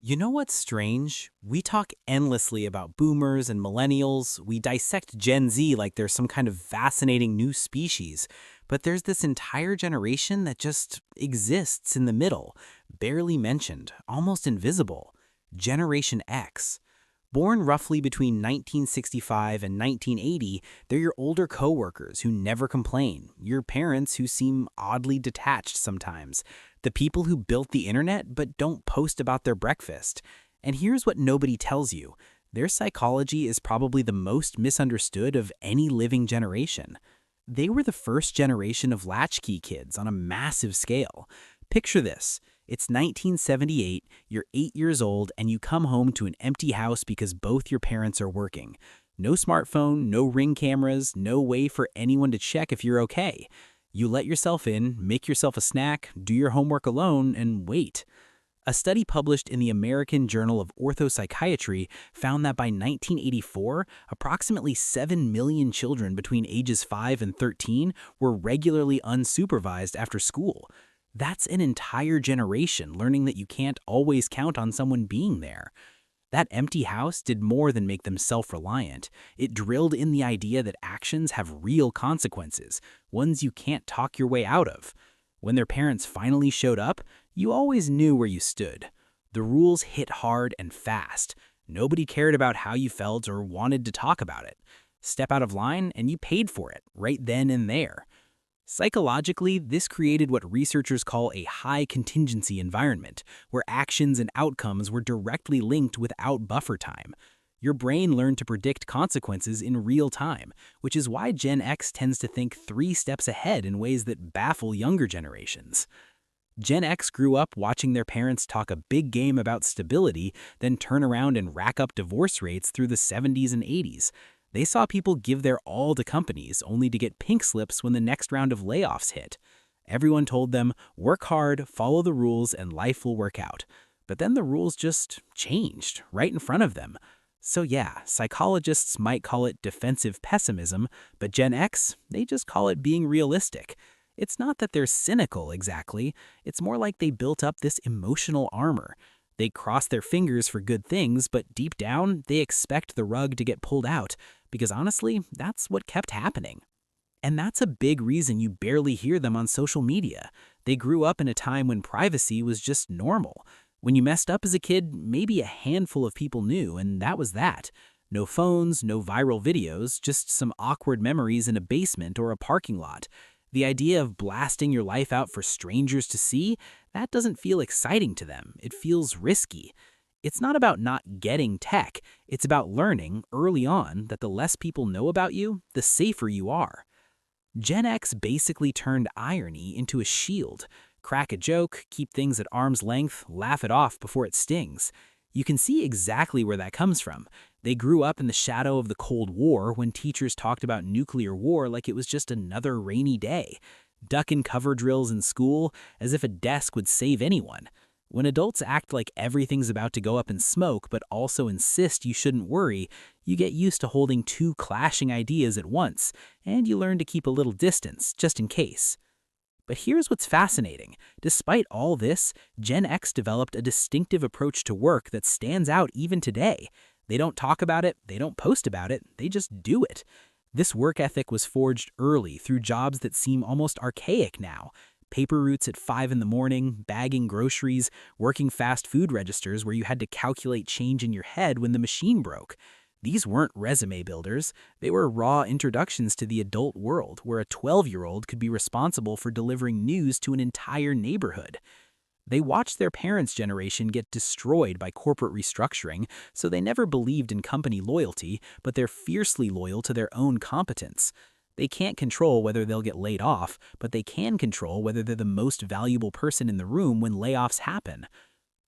You know what's strange? We talk endlessly about boomers and millennials. We dissect Gen Z like they're some kind of fascinating new species. But there's this entire generation that just exists in the middle, barely mentioned, almost invisible. Generation X. Born roughly between 1965 and 1980, they're your older coworkers who never complain, your parents who seem oddly detached sometimes, the people who built the internet but don't post about their breakfast. And here's what nobody tells you. Their psychology is probably the most misunderstood of any living generation. They were the first generation of latchkey kids on a massive scale. Picture this. It's 1978, you're 8 years old, and you come home to an empty house because both your parents are working. No smartphone, no Ring cameras, no way for anyone to check if you're okay. You let yourself in, make yourself a snack, do your homework alone, and wait. A study published in the American Journal of Orthopsychiatry found that by 1984, approximately 7 million children between ages 5 and 13 were regularly unsupervised after school. That's an entire generation learning that you can't always count on someone being there. That empty house did more than make them self-reliant. It drilled in the idea that actions have real consequences, ones you can't talk your way out of. When their parents finally showed up, you always knew where you stood. The rules hit hard and fast. Nobody cared about how you felt or wanted to talk about it. Step out of line and you paid for it, right then and there. Psychologically, this created what researchers call a high contingency environment, where actions and outcomes were directly linked without buffer time. Your brain learned to predict consequences in real time, which is why Gen X tends to think 3 steps ahead in ways that baffle younger generations. Gen X grew up watching their parents talk a big game about stability, then turn around and rack up divorce rates through the 70s and 80s. They saw people give their all to companies only to get pink slips when the next round of layoffs hit. Everyone told them, work hard, follow the rules, and life will work out. But then the rules just changed right in front of them. So yeah, psychologists might call it defensive pessimism, but Gen X, they just call it being realistic. It's not that they're cynical exactly, it's more like they built up this emotional armor. They cross their fingers for good things, but deep down, they expect the rug to get pulled out, because honestly, that's what kept happening. And that's a big reason you barely hear them on social media. They grew up in a time when privacy was just normal. When you messed up as a kid, maybe a handful of people knew, and that was that. No phones, no viral videos, just some awkward memories in a basement or a parking lot. The idea of blasting your life out for strangers to see, that doesn't feel exciting to them. It feels risky. It's not about not getting tech. It's about learning early on that the less people know about you, the safer you are. Gen X basically turned irony into a shield. Crack a joke, keep things at arm's length, laugh it off before it stings. You can see exactly where that comes from. They grew up in the shadow of the Cold War when teachers talked about nuclear war like it was just another rainy day. Duck and cover drills in school as if a desk would save anyone. When adults act like everything's about to go up in smoke but also insist you shouldn't worry, you get used to holding 2 clashing ideas at once, and you learn to keep a little distance, just in case. But here's what's fascinating. Despite all this, Gen X developed a distinctive approach to work that stands out even today. They don't talk about it, they don't post about it, they just do it. This work ethic was forged early through jobs that seem almost archaic now. Paper routes at 5 in the morning, bagging groceries, working fast food registers where you had to calculate change in your head when the machine broke. These weren't resume builders. They were raw introductions to the adult world where a 12-year-old could be responsible for delivering news to an entire neighborhood. They watched their parents' generation get destroyed by corporate restructuring, so they never believed in company loyalty, but they're fiercely loyal to their own competence. They can't control whether they'll get laid off, but they can control whether they're the most valuable person in the room when layoffs happen.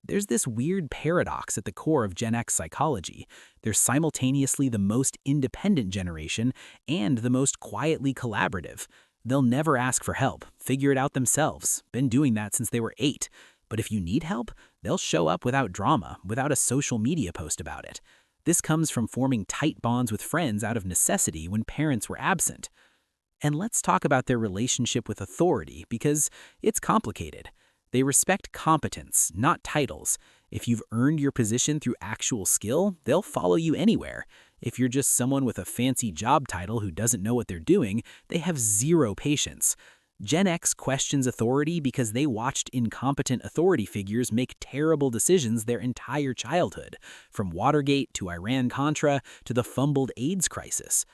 There's this weird paradox at the core of Gen X psychology. They're simultaneously the most independent generation and the most quietly collaborative. They'll never ask for help, figure it out themselves, been doing that since they were 8. But if you need help, they'll show up without drama, without a social media post about it. This comes from forming tight bonds with friends out of necessity when parents were absent. And let's talk about their relationship with authority, because it's complicated. They respect competence, not titles. If you've earned your position through actual skill, they'll follow you anywhere. If you're just someone with a fancy job title who doesn't know what they're doing, they have zero patience. Gen X questions authority because they watched incompetent authority figures make terrible decisions their entire childhood, from Watergate to Iran-Contra to the fumbled AIDS crisis.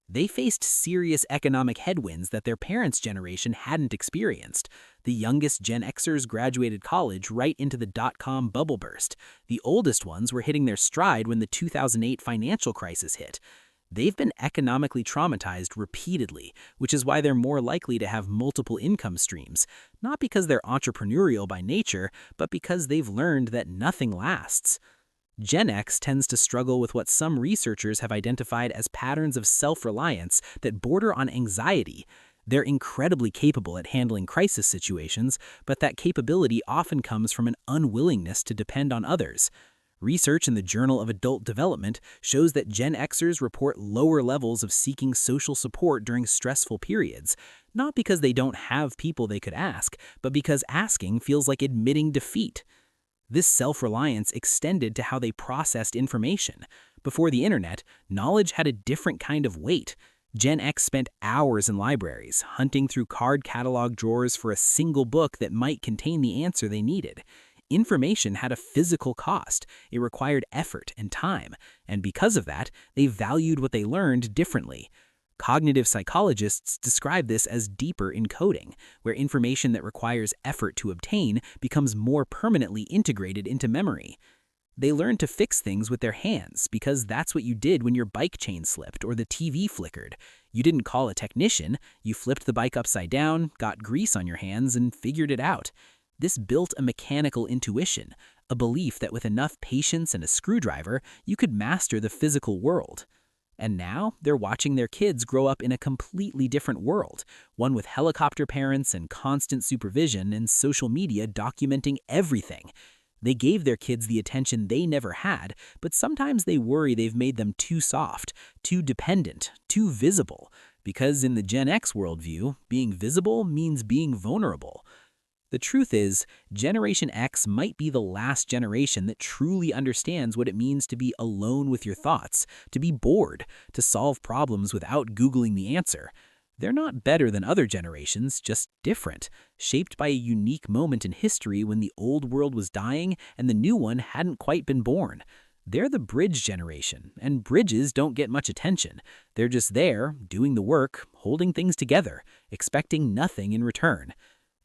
They faced serious economic headwinds that their parents' generation hadn't experienced. The youngest Gen Xers graduated college right into the dot-com bubble burst. The oldest ones were hitting their stride when the 2008 financial crisis hit. They've been economically traumatized repeatedly, which is why they're more likely to have multiple income streams, not because they're entrepreneurial by nature, but because they've learned that nothing lasts. Gen X tends to struggle with what some researchers have identified as patterns of self-reliance that border on anxiety. They're incredibly capable at handling crisis situations, but that capability often comes from an unwillingness to depend on others. Research in the Journal of Adult Development shows that Gen Xers report lower levels of seeking social support during stressful periods, not because they don't have people they could ask, but because asking feels like admitting defeat. This self-reliance extended to how they processed information. Before the internet, knowledge had a different kind of weight. Gen X spent hours in libraries, hunting through card catalog drawers for a single book that might contain the answer they needed. Information had a physical cost. It required effort and time, and because of that, they valued what they learned differently. Cognitive psychologists describe this as deeper encoding, where information that requires effort to obtain becomes more permanently integrated into memory. They learn to fix things with their hands because that's what you did when your bike chain slipped or the TV flickered. You didn't call a technician, you flipped the bike upside down, got grease on your hands, and figured it out. This built a mechanical intuition, a belief that with enough patience and a screwdriver, you could master the physical world. And now, they're watching their kids grow up in a completely different world, one with helicopter parents and constant supervision and social media documenting everything. They gave their kids the attention they never had, but sometimes they worry they've made them too soft, too dependent, too visible, because in the Gen X worldview, being visible means being vulnerable. The truth is, Generation X might be the last generation that truly understands what it means to be alone with your thoughts, to be bored, to solve problems without Googling the answer. They're not better than other generations, just different, shaped by a unique moment in history when the old world was dying and the new one hadn't quite been born. They're the bridge generation, and bridges don't get much attention. They're just there, doing the work, holding things together, expecting nothing in return.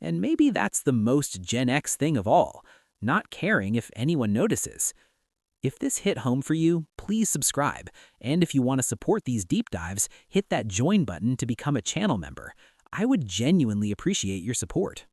And maybe that's the most Gen X thing of all, not caring if anyone notices. If this hit home for you, please subscribe. And if you want to support these deep dives, hit that join button to become a channel member. I would genuinely appreciate your support.